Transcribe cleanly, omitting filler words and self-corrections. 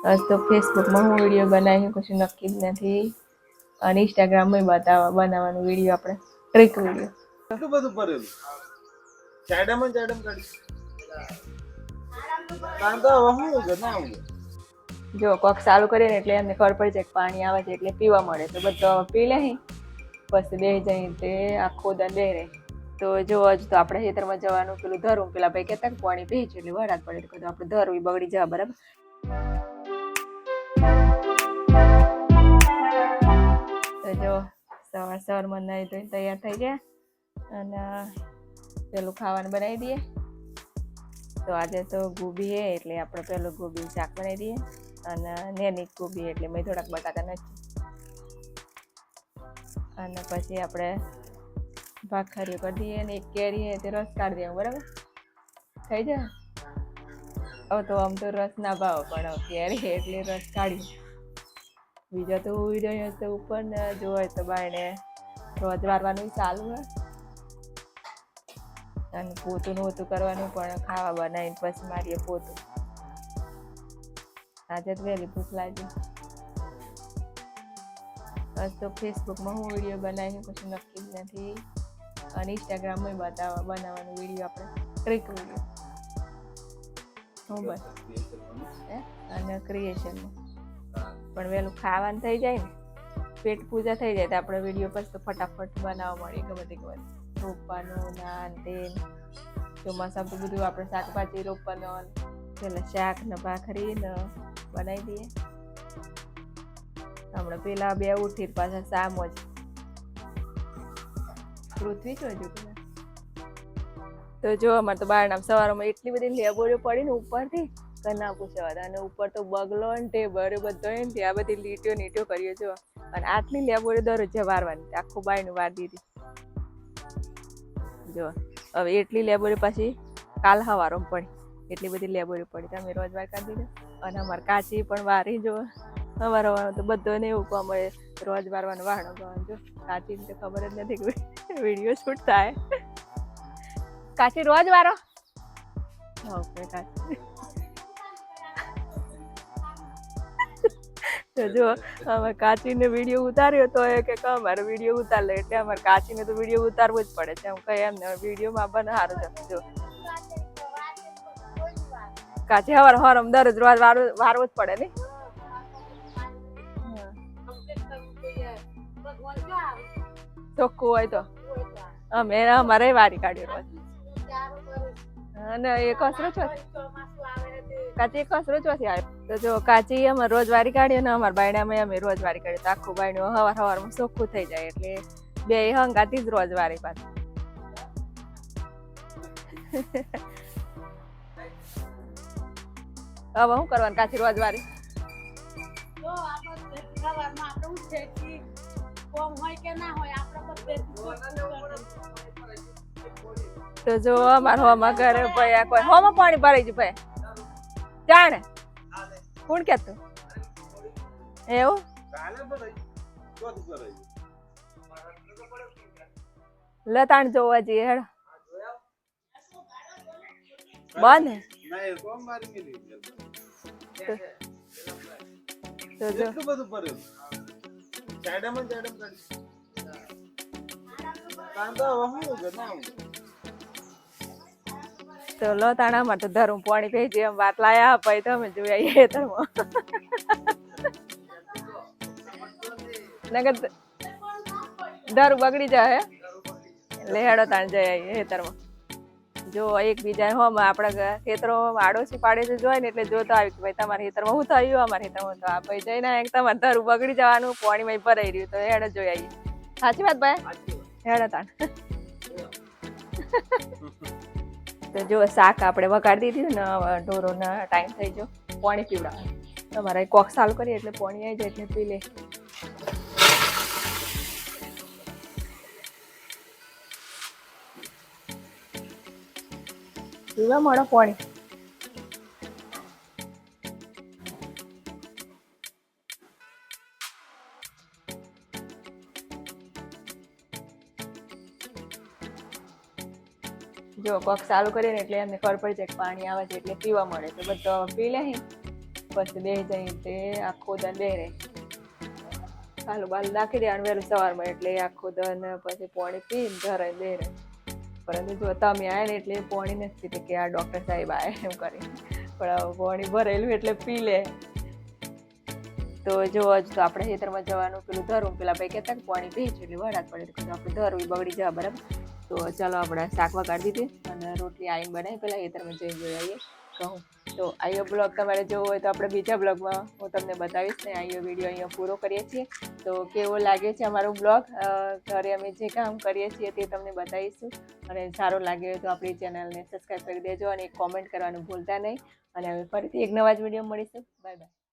આજ તો ફેસબુકમાં હું વિડીયો બનાવી કશું નક્કી જ નથી અને ઇન્સ્ટાગ્રામમાં બનાવવાનો વિડીયો આપણે ટ્રીક વિડીયો એટલું બધું ભરેલું ચાડમ કાઢી કાંદા વહું છે ના આવું જો કોક ચાલુ કરીએ ને એટલે એમને ખબર પડી જાય પાણી આવે છે એટલે પીવા મળે તો બધો પી લે પછી બે જઈ તે આખો દા બે રહે તો જો હજુ તો આપણે ખેતરમાં જવાનું પેલું ધરવું પેલા ભાઈ કહેતા કે પાણી પી છે એટલે વરાત પડે તો આપણે ધરવું બગડી જવા બરાબર તો જો સવારમાં નાઈ ધોઈને તૈયાર થઈ ગયા અને પેલું ખાવાનું બનાવી દઈએ તો આજે તો ગોબી હે એટલે આપણે પેલું ગોબી શાક બનાવી દઈએ અને નેની ગોબી એટલે મેં થોડાક બટાકા નાખી અને પછી આપણે ભાખરીઓ કરી દઈએ અને એક કેરી તે રસ કાઢી દેવું બરાબર થઈ જાય હવે તો આમ તો રસ ના ભાવ પણ કેરી એટલે રસ કાઢી બીજા તો ઉઈ રહ્યો તો ઉપર ને જોવાય તો બાયને રોજ વારવાનું ચાલુ હોય અને પોતું નહોતું કરવાનું પણ ખાવા બનાવીને પછી મારીએ પોતું આજે તો વહેલી ભૂખ લાગી આજ તો ફેસબુકમાં હું વિડીયો બનાવી કશું નક્કી જ નથી અને ઇન્સ્ટાગ્રામમાં બનાવવાનો વિડીયો આપણે ટ્રીક વિડીયો હું બસ અને ક્રિએશનમાં પણ વહેલું ખાવાનું થઈ જાય ને પેટ પૂજા થઈ જાય તો આપણે વિડીયો પછી તો ફટાફટ બનાવવા મળે ગમે તે રોપવાનું નાન તેલ ચોમાસામાં તો બધું આપણે શાકભાજી રોપવાનું પેલા શાક ને ભાખરી ને બનાવી દઈએ હમણાં પેલા બે ઉઠી પાછા સામ જ પૃથ્વી છો હજુ તો જો અમારે તો બારણામ સવારમાં એટલી બધી લેબોરીઓ પડી ને ઉપરથી કે ના પૂછવા અને ઉપર તો બગલો ને ટેબર બધો ને ત્યાં બધી લીટીઓ કરીએ જો અને આટલી લેબોરીઓ દરરોજ વારવાની આખું બાયનું વાર દીધી જો હવે એટલી લેબોરી પછી કાલ સવારમાં પડી એટલી બધી લેબોરી પડી તમે રોજ વાર કાઢી દીધો અને અમારે કાચી પણ વારી જો સવારવાનું તો બધોને એવું કહો અમે રોજ વારવાનું વાહણો કરવાનું જો કાચીને તો ખબર જ નથી કે વિડીયો શૂટ થાય કાચી રોજ વારો ઓકે કાચી તો જો અમે કાચીને વિડીયો ઉતાર્યો તો એ કે અમારે વિડીયો ઉતાર લે એટલે અમારે કાચીને તો વિડીયો ઉતારવો જ પડે છે એમ કઈ એમને વિડીયોમાં બને સારું છે જો કાચી હવાર દરરોજ રોજ વારવો જ પડે ને ચોખ્ખું હોય તો અમે અમારે વારી કાઢ્યો રોજ અને એ કસરો છો કાચી કસરો ચોથી આવે તો જો કાચી અમે રોજ વારી કાઢીએ ને અમારા બાયણામાં અમે રોજ વારી કાઢીએ તો આખું બાયણું સવારમાં ચોખ્ખું થઈ જાય એટલે બે હંગાતી જ રોજ વારી પાછું હવે શું કરવાનું કાચી રોજ વારી તો જો અમાર હોમાં ઘરે ભાઈ આ કોઈ હોમાં પાણી ભરાઈ ગયું ભાઈ જાણે કોણ કેતું એવું લતાણ જોવા જઈએ હેડ બંધ તો જો એટલું બધું ભરેલું ચાડમ કાઢી કાંદા વહું છે ના આવું તો લતાણામાં તો ધરું પાણી કહી છે એમ વાત લાયા ભાઈ તમે જોયા હેતરમાં નગર ધરું બગડી જાય એટલે હેડો તાણ જાય હેતરમાં જો એકબીજા હોમ આપણા ખેતરોમાં આડોશી પાડે જોઈ ને એટલે જોતો આવી કે ભાઈ તમારા ખેતરમાં શું થયું અમારા ખેતરમાં તો આ ભાઈ જઈને તમારે ધરું બગડી જવાનું પાણીમાં ભરાઈ રહ્યું તો હેડો જોઈ આવીએ સાચી વાત ભાઈ હેડો તાણ તો જો શાક આપણે વગાડી દીધું ને ઢોરોના ટાઈમ થઈ ગયો પાણી પીવડાવવાનું તમારે કોક ચાલુ કરીએ એટલે પાણી આવી જાય એટલે પી લે પીવા મળો પાણી જો કોક ચાલુ કરીએ ને એટલે એમને ખબર પડી જાય પાણી આવે છે એટલે પીવા મળે તો બધો પી લે પછી બે જઈ તે આખો દન બે રહે હાલું બાલું નાખી દેવાનું વહેલું સવારમાં એટલે આખો દન પછી પાણી પીને ઘરે બે રહે પરંતુ જો તમે આવ્યા ને એટલે પાણી નથી પીતી કે આ ડૉક્ટર સાહેબ આવ્યા એમ કરી પણ પાણી ભરેલું એટલે પી લે તો જો હજુ તો આપણે ખેતરમાં જવાનું પેલું ધરવું પેલા ભાઈ કહેતા કે પાણી પી એટલે વરાત પડે તો આપણે ધરવું બગડી જવા બરાબર તો ચાલો આપણે શાક વગાડી દીધી અને રોટલી આવીને બનાવી પેલા ખેતરમાં જઈને જોઈ આવીએ કહું તો આયો બ્લોગ તમારે જોવો હોય તો આપણે બીજા બ્લોગમાં હું તમને બતાવીશ ને આયો વિડીયો અહીંયા પૂરો કરીએ છીએ તો કેવો લાગે છે અમારો બ્લોગ ઘરે અમે જે કામ કરીએ છીએ તે તમને બતાવીશું અને સારો લાગે હોય તો આપણી ચેનલને સબસ્ક્રાઈબ કરી દેજો અને કોમેન્ટ કરવાનું ભૂલતા નહીં અને હવે ફરીથી એક નવા જ વિડીયો મળીશું બાય બાય